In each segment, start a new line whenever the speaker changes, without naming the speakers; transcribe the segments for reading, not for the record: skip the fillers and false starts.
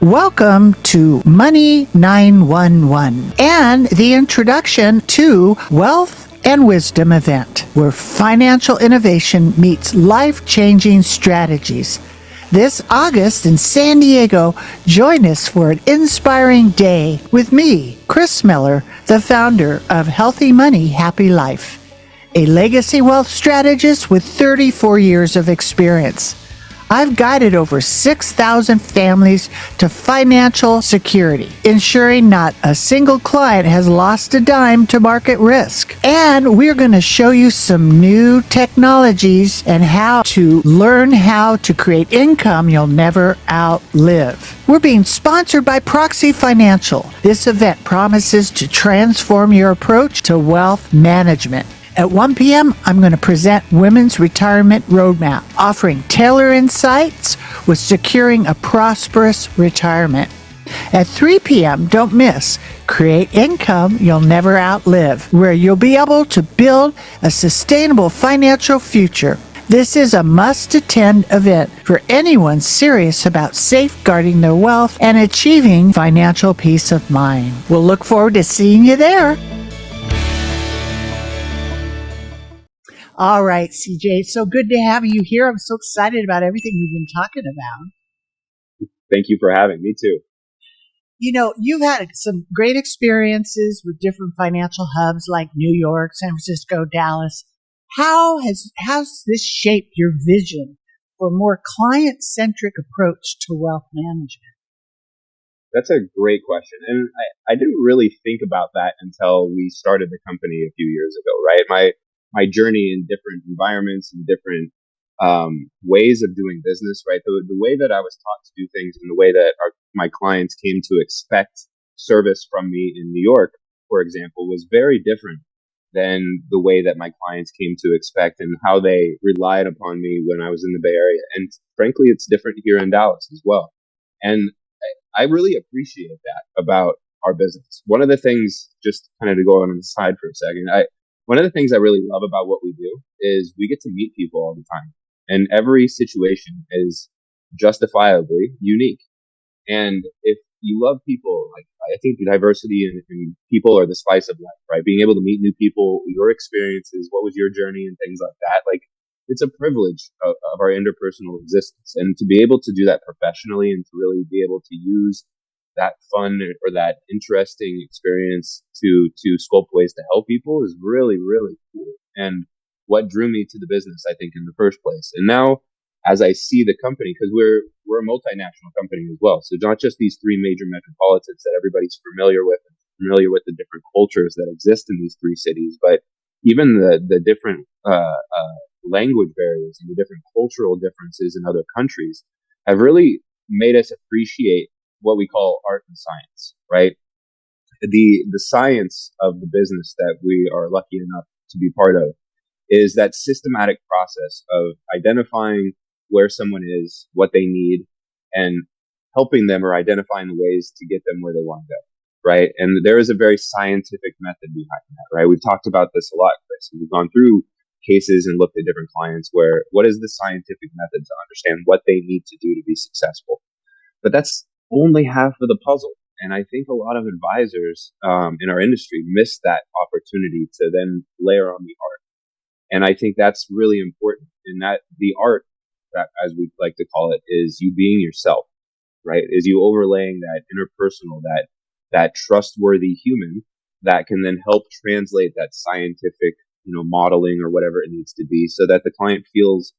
Welcome to Money 911 and the introduction to Wealth and Wisdom event, where financial innovation meets life-changing strategies. This August in San Diego, join us for an inspiring day with me, Kris Miller, the founder of Healthy Money, Happy Life, a legacy wealth strategist with 34 years of experience. I've guided over 6,000 families to financial security, ensuring not a single client has lost a dime to market risk. And we're going to show you some new technologies and how to learn how to create income you'll never outlive. We're being sponsored by Proxy Financial. This event promises to transform your approach to wealth management. At 1 p.m., I'm going to present Women's Retirement Roadmap, offering tailored insights with securing a prosperous retirement. At 3 p.m., don't miss Create Income You'll Never Outlive, where you'll be able to build a sustainable financial future. This is a must-attend event for anyone serious about safeguarding their wealth and achieving financial peace of mind. We'll look forward to seeing you there. All right, CJ, so good to have you here. I'm so excited about everything we've been talking about.
Thank you for having me too.
You know, you've had some great experiences with different financial hubs like New York, San Francisco, Dallas. How's this shaped your vision for a more client-centric approach to wealth management?
That's a great question. And I didn't really think about that until we started the company a few years ago, right? My journey in different environments and different ways of doing business, right? The way that I was taught to do things and the way that my clients came to expect service from me in New York, for example, was very different than the way that my clients came to expect and how they relied upon me when I was in the Bay Area. And frankly, it's different here in Dallas as well. And I really appreciate that about our business. One of the things, just kind of to go on the side for a second, one of the things I really love about what we do is we get to meet people all the time. And every situation is justifiably unique. And if you love people, like I think diversity in people are the spice of life, right? Being able to meet new people, your experiences, what was your journey and things like that. Like it's a privilege of our interpersonal existence. And to be able to do that professionally and to really be able to use that fun or that interesting experience to sculpt ways to help people is really, really cool. And what drew me to the business, I think, in the first place. And now, as I see the company, because we're a multinational company as well, so not just these three major metropolitans that everybody's familiar with the different cultures that exist in these three cities, but even the different language barriers and the different cultural differences in other countries have really made us appreciate what we call art and science, right? The science of the business that we are lucky enough to be part of is that systematic process of identifying where someone is, what they need, and helping them or identifying the ways to get them where they want to go, right? And there is a very scientific method behind that, right? We've talked about this a lot, Chris. We've gone through cases and looked at different clients where what is the scientific method to understand what they need to do to be successful? But that's only half of the puzzle. And I think a lot of advisors in our industry miss that opportunity to then layer on the art. And I think that's really important. And that the art, that, as we like to call it, is you being yourself, right? Is you overlaying that interpersonal, that trustworthy human that can then help translate that scientific, modeling or whatever it needs to be so that the client feels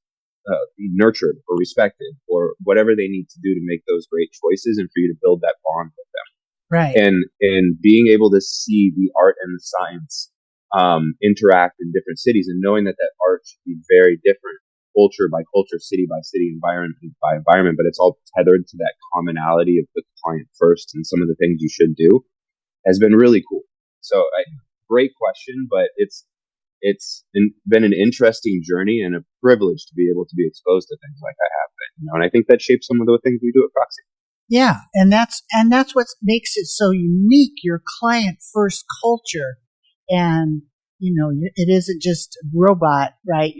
nurtured or respected or whatever they need to do to make those great choices and for you to build that bond with them.
Right.
And being able to see the art and the science interact in different cities and knowing that art should be very different culture by culture, city by city, environment by environment, but it's all tethered to that commonality of the client first and some of the things you should do has been really cool. So great question, but it's been an interesting journey and a privilege to be able to be exposed to things like I have been, and I think that shapes some of the things we do at Proxy.
Yeah, and that's what makes it so unique, your client first culture. And, it isn't just a robot, right?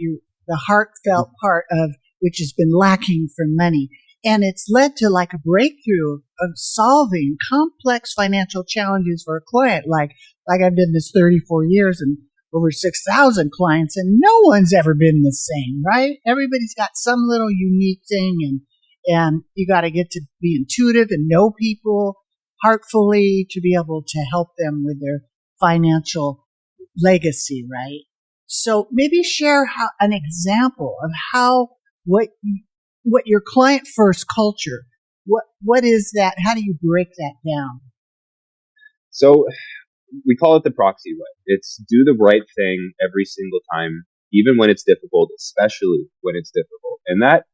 The heartfelt part of which has been lacking for many. And it's led to like a breakthrough of solving complex financial challenges for a client. Like I've been this 34 years and over 6,000 clients, and no one's ever been the same, right? Everybody's got some little unique thing, and you got to get to be intuitive and know people heartfully to be able to help them with their financial legacy, right? So maybe share an example of how what your client first culture, what is that? How do you break that down?
So we call it the proxy way. It's do the right thing every single time, even when it's difficult, especially when it's difficult. And that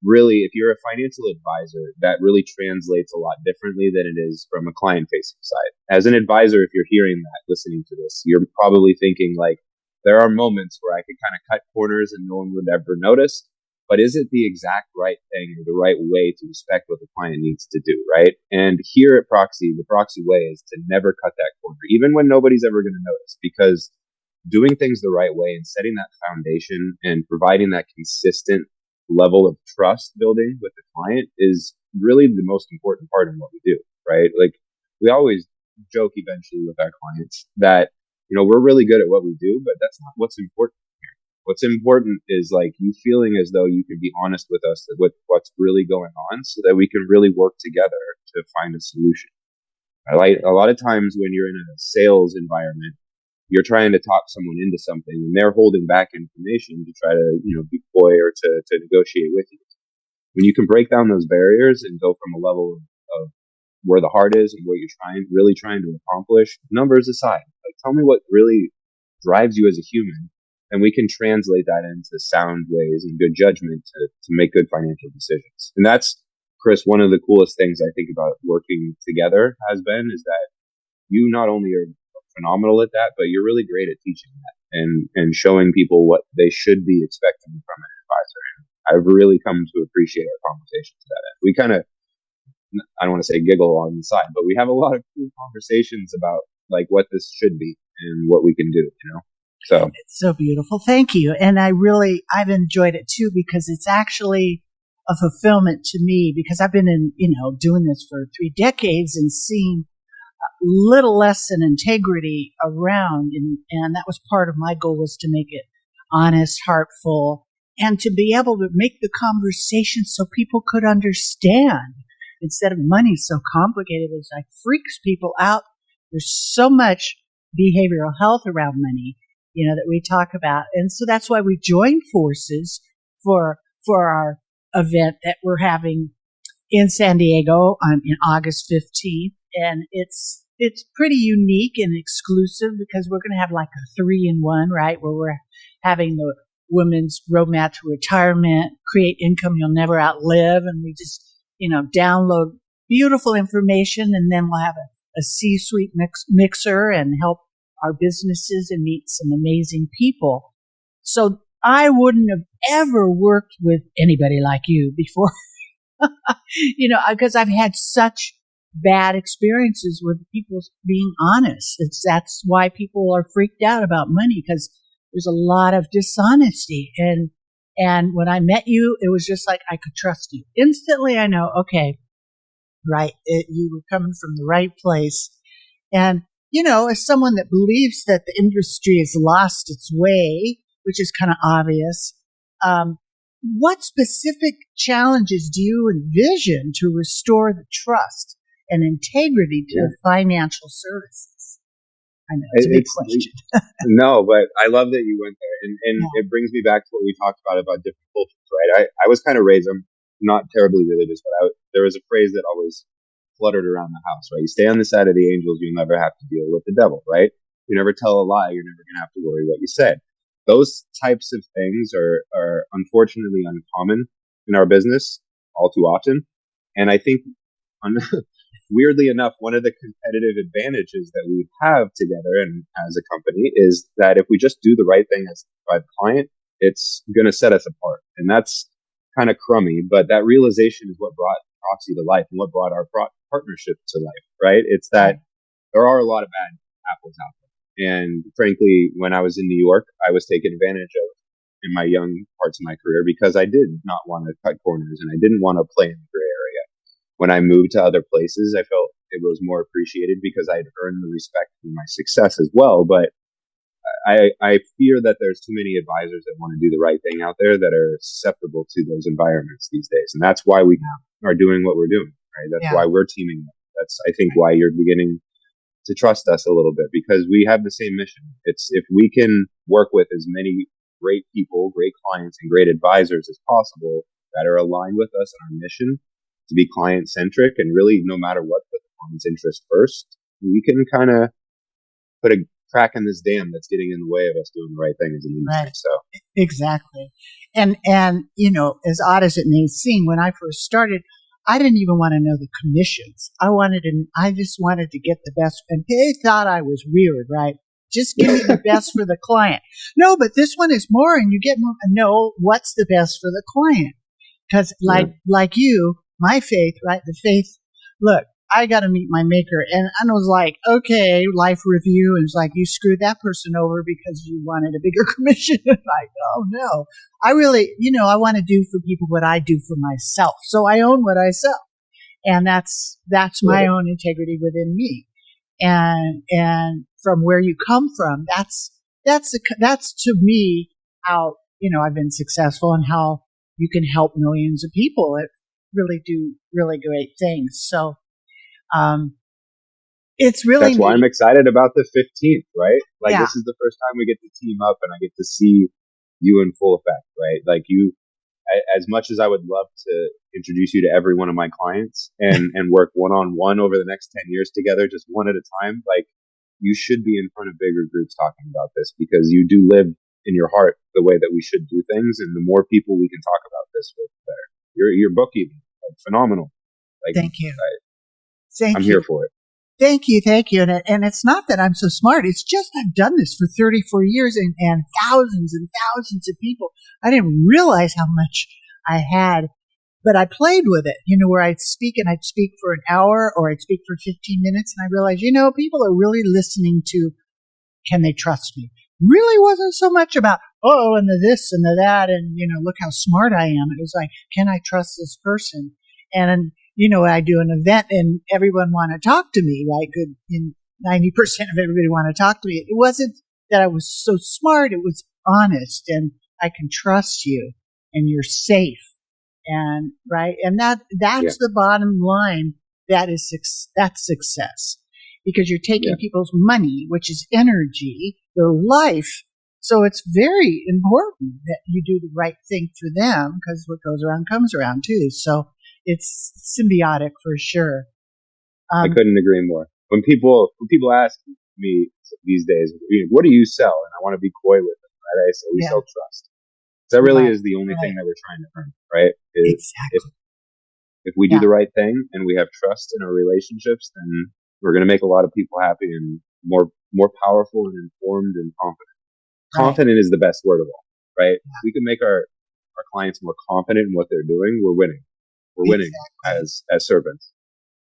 really, if you're a financial advisor, that really translates a lot differently than it is from a client facing side. As an advisor, if you're hearing that, listening to this, you're probably thinking like, there are moments where I could kind of cut corners and no one would ever notice. But is it the exact right thing or the right way to respect what the client needs to do, right? And here at Proxy, the Proxy way is to never cut that corner, even when nobody's ever going to notice, because doing things the right way and setting that foundation and providing that consistent level of trust building with the client is really the most important part of what we do, right? Like we always joke eventually with our clients that, we're really good at what we do, but that's not what's important. What's important is like you feeling as though you can be honest with us with what's really going on so that we can really work together to find a solution. Like a lot of times when you're in a sales environment, you're trying to talk someone into something and they're holding back information to try to, be coy or to negotiate with you. When you can break down those barriers and go from a level of where the heart is and what you're really trying to accomplish, numbers aside, like tell me what really drives you as a human, and we can translate that into sound ways and good judgment to make good financial decisions. And that's, Chris, one of the coolest things I think about working together has been is that you not only are phenomenal at that, but you're really great at teaching that and showing people what they should be expecting from an advisor. And I've really come to appreciate our conversations to that end. We kind of, I don't want to say giggle on the side, but we have a lot of cool conversations about like what this should be and what we can do, So
it's so beautiful. Thank you. And I've enjoyed it too, because it's actually a fulfillment to me, because I've been doing this for 3 decades and seeing little less than integrity around. And that was part of my goal, was to make it honest, heartful, and to be able to make the conversation so people could understand instead of money so complicated. It's like freaks people out. There's so much behavioral health around money, that we talk about. And so that's why we joined forces for our event that we're having in San Diego in August 15th. And it's pretty unique and exclusive because we're going to have like a 3-in-1, right? Where we're having the women's roadmap to retirement, create income you'll never outlive. And we just, download beautiful information, and then we'll have a C-suite mixer and help our businesses and meet some amazing people. So I wouldn't have ever worked with anybody like you before, because I've had such bad experiences with people being honest. That's why people are freaked out about money, because there's a lot of dishonesty. And when I met you, it was just like I could trust you. Instantly I know, okay, right, you were coming from the right place. And as someone that believes that the industry has lost its way, which is kind of obvious, what specific challenges do you envision to restore the trust and integrity to financial services? I know it's a big question.
No, but I love that you went there. And it brings me back to what we talked about different cultures, right? I was kind of raised, I'm not terribly religious, but there was a phrase that always fluttered around the house, right? You stay on the side of the angels, you'll never have to deal with the devil, right? You never tell a lie, you're never going to have to worry what you said. Those types of things are unfortunately uncommon in our business all too often. And I think, weirdly enough, one of the competitive advantages that we have together and as a company is that if we just do the right thing as a client, it's going to set us apart. And that's kind of crummy, but that realization is what brought Proxy to life and what brought our partnership to life, right? It's that there are a lot of bad apples out there. And frankly, when I was in New York, I was taken advantage of in my young parts of my career because I did not want to cut corners and I didn't want to play in the gray area. When I moved to other places, I felt it was more appreciated because I'd earned the respect for my success as well. But I fear that there's too many advisors that want to do the right thing out there that are susceptible to those environments these days. And that's why we are doing what we're doing, right? That's why we're teaming up. That's, I think, why you're beginning to trust us a little bit because we have the same mission. It's if we can work with as many great people, great clients, and great advisors as possible that are aligned with us on our mission to be client centric and really no matter what, put the client's interest first, we can kind of put a crack in this dam that's getting in the way of us doing the right thing as an industry.
Right.
So
exactly. And, as odd as it may seem, when I first started, I didn't even want to know the commissions. I just wanted to get the best. And they thought I was weird, right? Just give me the best for the client. No, but this one is more and you get more. No, what's the best for the client? Because like you, my faith, right? The faith, look, I got to meet my maker. And I was like, okay, life review. And it's like, you screwed that person over because you wanted a bigger commission. Like, oh no, I really, I want to do for people what I do for myself. So I own what I sell. And that's my own integrity within me. And from where you come from, that's to me how, I've been successful and how you can help millions of people really do really great things. So, it's really
that's why I'm excited about the 15th, right? Like
Yeah.
This is the first time we get to team up and I get to see you in full effect, right? Like as much as I would love to introduce you to every one of my clients and work one-on-one over the next 10 years together, just one at a time, like you should be in front of bigger groups talking about this because you do live in your heart the way that we should do things. And the more people we can talk about this with, the better. Your book even, like, phenomenal. Like,
Thank you.
I'm here for it.
Thank you. And it's not that I'm so smart. It's just I've done this for 34 years and thousands of people. I didn't realize how much I had, but I played with it, where I'd speak for an hour or I'd speak for 15 minutes. And I realized, people are really listening to, can they trust me? Really wasn't so much about, and the this and the that. And, look how smart I am. It was like, can I trust this person? And, I do an event and everyone want to talk to me, right? Good. 90% of everybody want to talk to me. It wasn't that I was so smart. It was honest and I can trust you and you're safe. And right. And that's the bottom line. That's success because you're taking people's money, which is energy, their life. So it's very important that you do the right thing for them because what goes around comes around too. So it's symbiotic for sure.
I couldn't agree more. When people ask me these days, what do you sell? And I want to be coy with them, right? I say we sell trust. That really is the only thing that we're trying to earn, right?
Exactly.
If we do the right thing and we have trust in our relationships, then we're going to make a lot of people happy and more powerful and informed and confident. Right. Confident is the best word of all, right? If we can make our clients more confident in what they're doing, we're winning. We're winning as servants.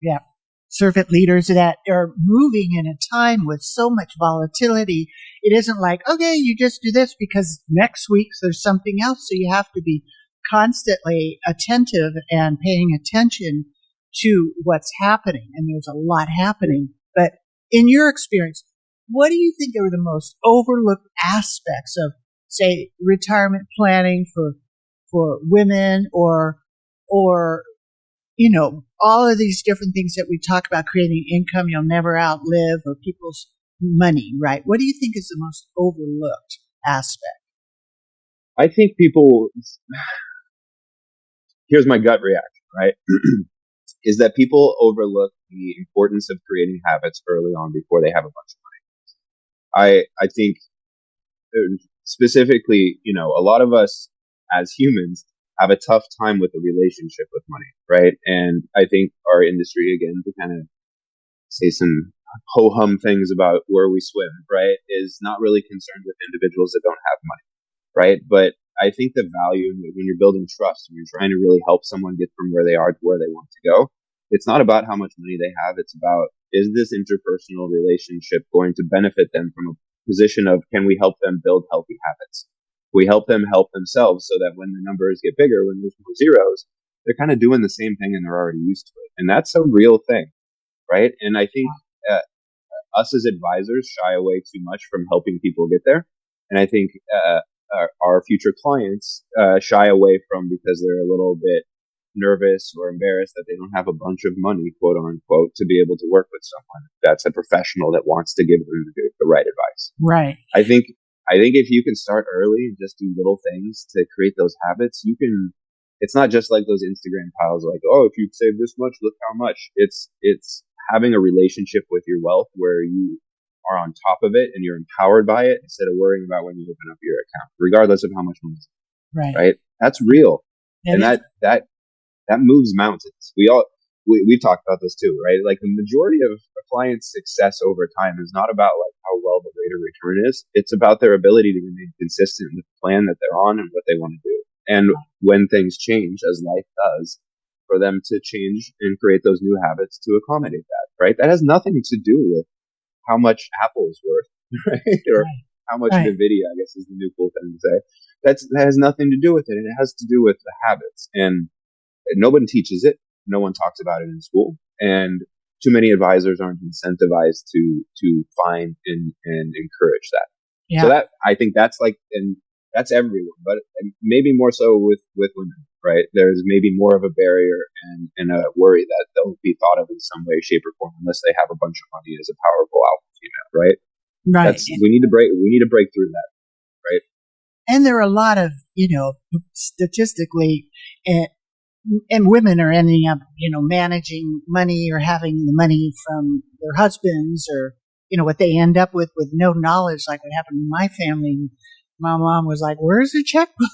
Yeah. Servant leaders that are moving in a time with so much volatility. It isn't like, okay, you just do this because next week there's something else. So you have to be constantly attentive and paying attention to what's happening. And there's a lot happening. But in your experience, what do you think are the most overlooked aspects of, say, retirement planning for women or all of these different things that we talk about, creating income you'll never outlive or people's money, right? What do you think is the most overlooked aspect?
I think here's my gut reaction, right? Is that people overlook the importance of creating habits early on before they have a bunch of money. I think specifically, a lot of us as humans have a tough time with the relationship with money, right? And I think our industry, again, to kind of say some ho-hum things about where we swim, right, is not really concerned with individuals that don't have money, right? But I think the value when you're building trust and you're trying to really help someone get from where they are to where they want to go, it's not about how much money they have. It's about, is this interpersonal relationship going to benefit them from a position of, can we help them build healthy habits? We help them help themselves so that when the numbers get bigger, when there's more zeros, they're kind of doing the same thing and they're already used to it. And that's a real thing, right? And I think uh, us as advisors shy away too much from helping people get there. And I think our future clients shy away from because they're a little bit nervous or embarrassed that they don't have a bunch of money, quote unquote, to be able to work with someone that's a professional that wants to give them the right advice.
Right.
I think if you can start early and just do little things to create those habits, you can. It's not just like those Instagram piles, like, oh, if you save this much, look how much. It's having a relationship with your wealth where you are on top of it and you're empowered by it instead of worrying about when you open up your account, regardless of how much money. Right. That's real, and that moves mountains. We've talked about this too, right? Like the majority of a client's success over time is not about like how well the rate of return is. It's about their ability to remain consistent with the plan that they're on and what they want to do. And when things change, as life does, for them to change and create those new habits to accommodate that, right? That has nothing to do with how much Apple is worth, right? Or how much Nvidia, I guess, is the new cool thing to say. That has nothing to do with it. And it has to do with the habits. And no one teaches it. No one talks about it in school, and too many advisors aren't incentivized to find and encourage that. Yeah. So that, I think that's like, and that's everyone, but maybe more so with women, right? There's maybe more of a barrier and a worry that they'll be thought of in some way, shape, or form unless they have a bunch of money as a powerful alpha female, right?
Right.
We need to break through that, right?
And there are a lot of, statistically, and women are ending up, managing money or having the money from their husbands or, what they end up with no knowledge, like what happened in my family. My mom was like, where's the checkbook?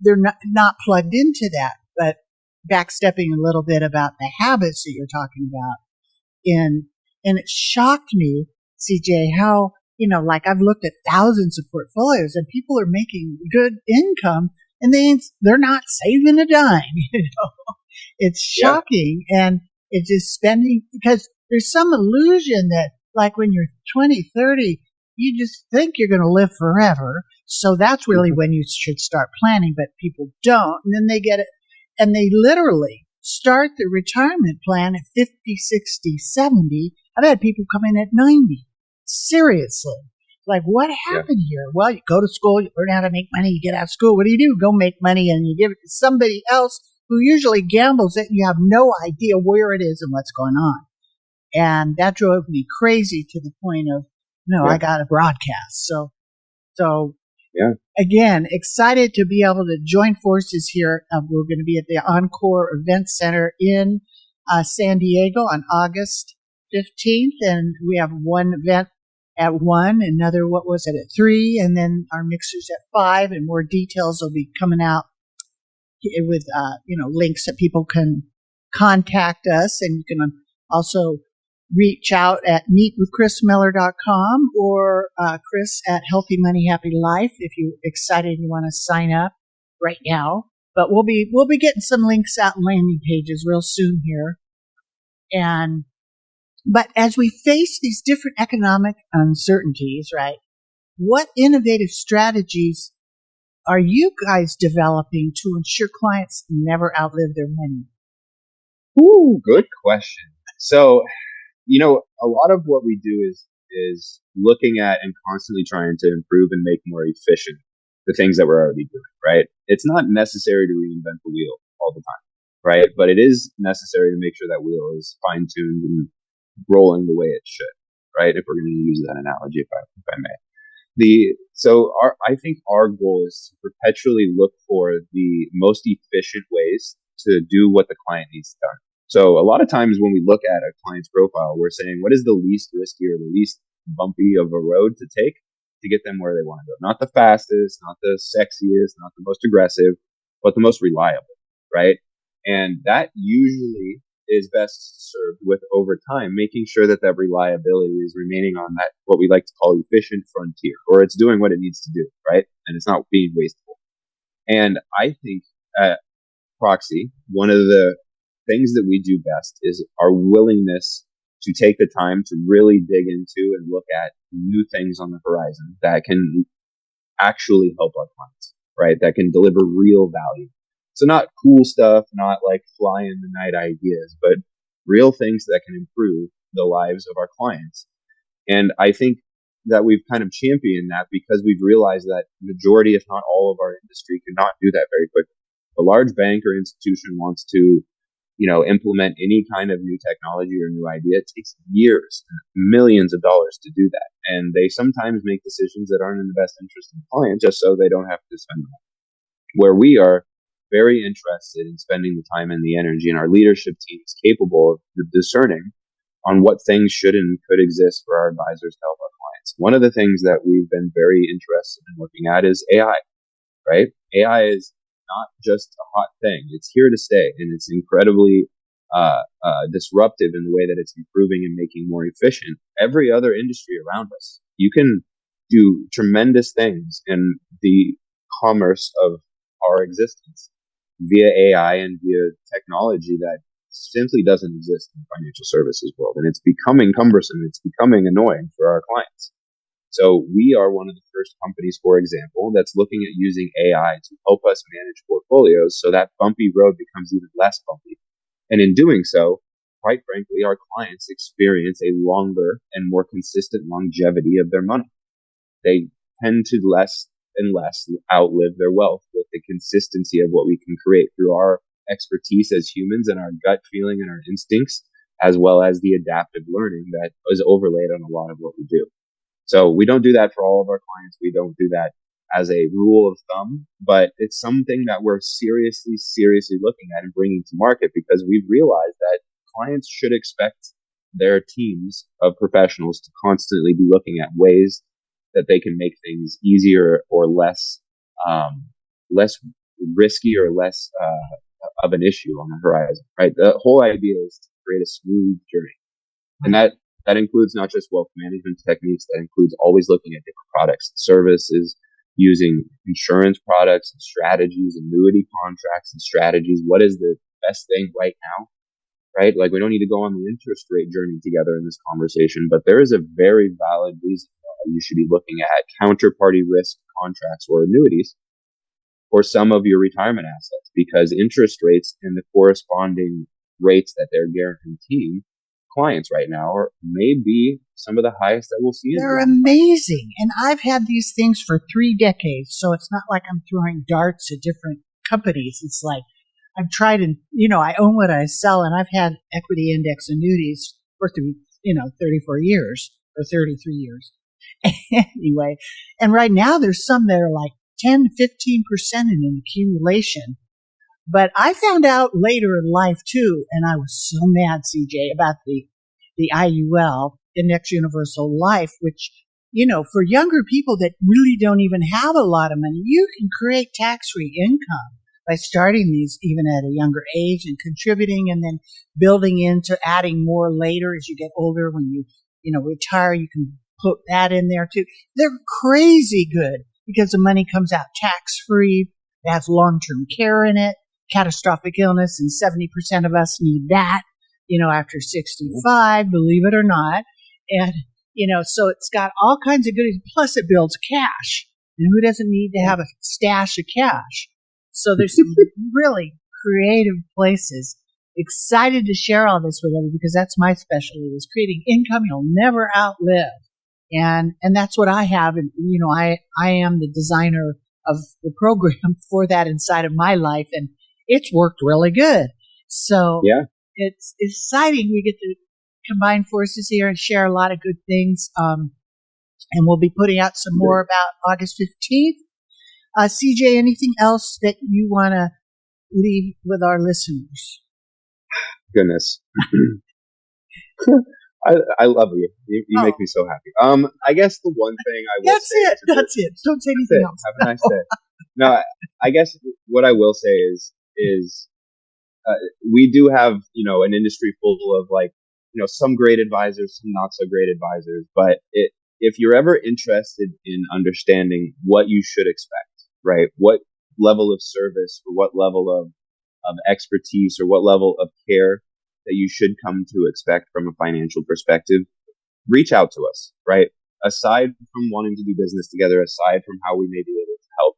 They're not plugged into that, but backstepping a little bit about the habits that you're talking about. And it shocked me, CJ, how, like I've looked at thousands of portfolios and people are making good income and they're not saving a dime, It's shocking. Yeah. And it's just spending, because there's some illusion that like when you're 20, 30, you just think you're going to live forever. So that's really when you should start planning, but people don't. And then they get it and they literally start the retirement plan at 50, 60, 70. I've had people come in at 90. Seriously. Like, what happened here? Well, you go to school, you learn how to make money, you get out of school. What do? Go make money and you give it to somebody else who usually gambles it and you have no idea where it is and what's going on. And that drove me crazy to the point of, I got to broadcast. So again, excited to be able to join forces here. We're going to be at the Encore Event Center in San Diego on August 15th. And we have one event at 1, another, at 3, and then our mixers at 5, and more details will be coming out with, links that people can contact us, and you can also reach out at meetwithchrismiller.com or Chris at Healthy Money Happy Life if you're excited and you want to sign up right now. But we'll be getting some links out and landing pages real soon here. But as we face these different economic uncertainties, right, what innovative strategies are you guys developing to ensure clients never outlive their money?
Ooh, good question. So, a lot of what we do is looking at and constantly trying to improve and make more efficient the things that we're already doing, right? It's not necessary to reinvent the wheel all the time, right? But it is necessary to make sure that wheel is fine-tuned and rolling the way it should, right? If we're going to use that analogy, if I may. I think our goal is to perpetually look for the most efficient ways to do what the client needs done. So a lot of times when we look at a client's profile, we're saying, what is the least risky or the least bumpy of a road to take to get them where they want to go? Not the fastest, not the sexiest, not the most aggressive, but the most reliable, right? And that usually is best served with over time, making sure that reliability is remaining on that, what we like to call efficient frontier, or it's doing what it needs to do, right? And it's not being wasteful. And I think at Proxy, one of the things that we do best is our willingness to take the time to really dig into and look at new things on the horizon that can actually help our clients, right? That can deliver real value. So not cool stuff, not like fly in the night ideas, but real things that can improve the lives of our clients. And I think that we've kind of championed that because we've realized that majority, if not all of our industry cannot do that very quickly. A large bank or institution wants to, implement any kind of new technology or new idea. It takes years, millions of dollars to do that. And they sometimes make decisions that aren't in the best interest of the client just so they don't have to spend the money. Where we are very interested in spending the time and the energy, and our leadership team is capable of discerning on what things should and could exist for our advisors to help our clients. One of the things that we've been very interested in looking at is AI, right? AI is not just a hot thing. It's here to stay, and it's incredibly disruptive in the way that it's improving and making more efficient every other industry around us. You can do tremendous things in the commerce of our existence via AI and via technology that simply doesn't exist in the financial services world. And it's becoming cumbersome. It's becoming annoying for our clients. So we are one of the first companies, for example, that's looking at using AI to help us manage portfolios so that bumpy road becomes even less bumpy. And in doing so, quite frankly, our clients experience a longer and more consistent longevity of their money. They tend to less and less outlive their wealth with the consistency of what we can create through our expertise as humans and our gut feeling and our instincts, as well as the adaptive learning that is overlaid on a lot of what we do. So we don't do that for all of our clients. We don't do that as a rule of thumb, but it's something that we're seriously looking at and bringing to market because we've realized that clients should expect their teams of professionals to constantly be looking at ways that they can make things easier or less risky or less of an issue on the horizon, right? The whole idea is to create a smooth journey. And that includes not just wealth management techniques, that includes always looking at different products and services, using insurance products and strategies, annuity contracts and strategies. What is the best thing right now, right? Like we don't need to go on the interest rate journey together in this conversation, but there is a very valid reason why you should be looking at counterparty risk contracts or annuities for some of your retirement assets, because interest rates and the corresponding rates that they're guaranteeing clients right now are maybe some of the highest that we'll see.
They're amazing. And I've had these things for 3 decades. So it's not like I'm throwing darts at different companies. It's like I've tried and, I own what I sell, and I've had equity index annuities for 34 years or 33 years. Anyway, and right now there's some that are like 10, 15% in an accumulation. But I found out later in life too, and I was so mad, CJ, about the IUL, Index Universal Life, which, for younger people that really don't even have a lot of money, you can create tax-free income by starting these even at a younger age and contributing and then building into adding more later as you get older. When you, retire, you can put that in there too. They're crazy good because the money comes out tax-free. It has long-term care in it. Catastrophic illness, and 70% of us need that, after 65, believe it or not. And, so it's got all kinds of goodies. Plus it builds cash. And who doesn't need to have a stash of cash? So there's some really creative places. Excited to share all this with everybody because that's my specialty, is creating income you'll never outlive. And that's what I have. And, I am the designer of the program for that inside of my life. And it's worked really good. So yeah, it's exciting. We get to combine forces here and share a lot of good things. And we'll be putting out some more about August 15th. CJ, anything else that you want to leave with our listeners?
Goodness. I love you. You make me so happy. I guess the one thing I will say.
That's it. Don't say anything else.
Have a nice day. No, I guess what I will say is we do have, an industry full of some great advisors, some not so great advisors. But if you're ever interested in understanding what you should expect, right? What level of service or what level of expertise or what level of care that you should come to expect from a financial perspective, reach out to us, right? aside from wanting to do business together, aside from how we may be able to help,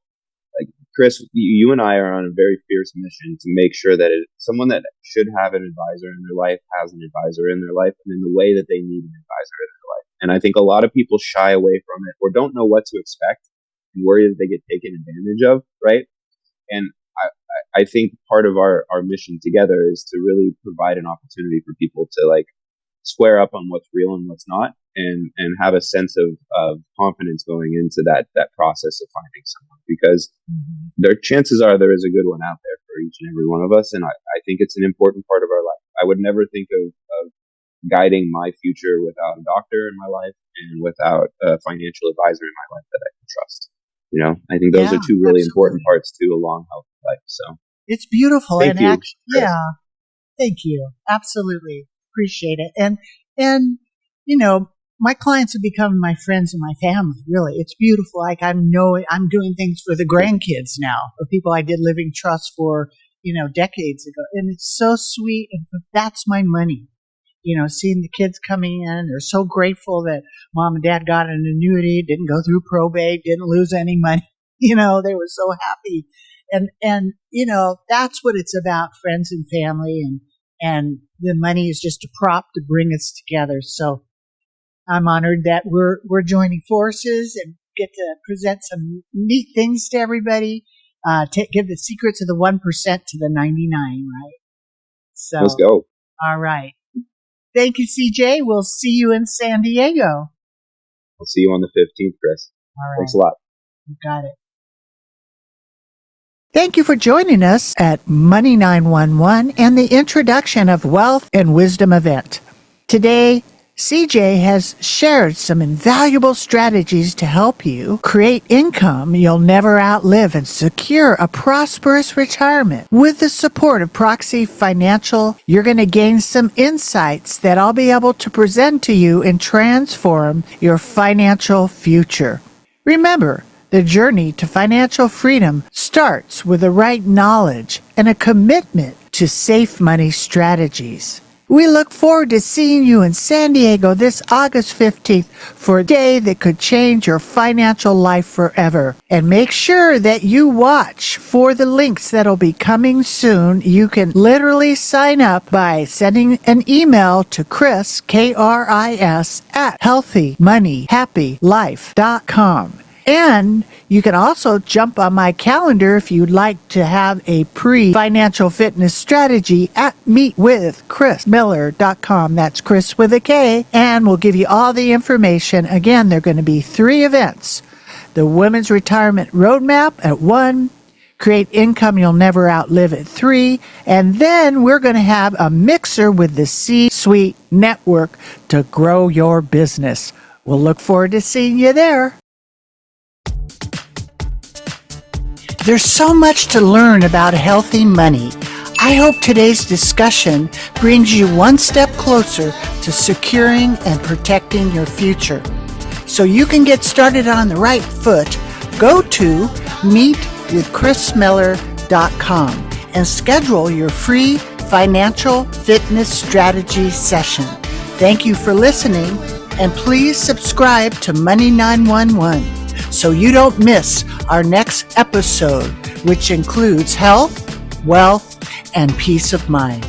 like Kris, you and I are on a very fierce mission to make sure that someone that should have an advisor in their life has an advisor in their life, and in the way that they need an advisor in their life. And I think a lot of people shy away from it or don't know what to expect and worry that they get taken advantage of, right? And I think part of our mission together is to really provide an opportunity for people to like square up on what's real and what's not, and have a sense of confidence going into that process of finding someone, because their chances are there is a good one out there for each and every one of us. And I think it's an important part of our life. I would never think of guiding my future without a doctor in my life and without a financial advisor in my life that I can trust. You know, I think those are two really important parts to a long, healthy life. So
it's beautiful.
Thank you, Kris.
Yeah, thank you. Absolutely appreciate it. And you know, my clients have become my friends and my family. Really, it's beautiful. Like I'm doing things for the grandkids now of people I did living trust for, decades ago, and it's so sweet. And that's my money. Seeing the kids coming in, they're so grateful that mom and dad got an annuity, didn't go through probate, didn't lose any money. They were so happy. And that's what it's about, friends and family, and the money is just a prop to bring us together. So I'm honored that we're joining forces and get to present some neat things to everybody, give the secrets of the 1% to the 99, right? So
let's go.
All right. Thank you, CJ. We'll see you in San Diego.
I'll see you on the 15th, Kris.
All right.
Thanks a lot.
You got it. Thank you for joining us at Money 911 and the introduction of Wealth and Wisdom event. Today, CJ has shared some invaluable strategies to help you create income you'll never outlive and secure a prosperous retirement. With the support of Proxy Financial, you're going to gain some insights that I'll be able to present to you and transform your financial future. Remember, the journey to financial freedom starts with the right knowledge and a commitment to safe money strategies. We look forward to seeing you in San Diego this August 15th for a day that could change your financial life forever. And make sure that you watch for the links that'll be coming soon. You can literally sign up by sending an email to Kris, Kris, at healthymoneyhappylife.com. And you can also jump on my calendar if you'd like to have a pre-financial fitness strategy at meetwithkrismiller.com. That's Kris with a K. And we'll give you all the information. Again, there are going to be 3 events. The Women's Retirement Roadmap at 1. Create Income You'll Never Outlive at 3. And then we're going to have a mixer with the C-Suite Network to grow your business. We'll look forward to seeing you there. There's so much to learn about healthy money. I hope today's discussion brings you one step closer to securing and protecting your future. So you can get started on the right foot, go to meetwithkrismiller.com and schedule your free financial fitness strategy session. Thank you for listening, and please subscribe to Money 911. So you don't miss our next episode, which includes health, wealth, and peace of mind.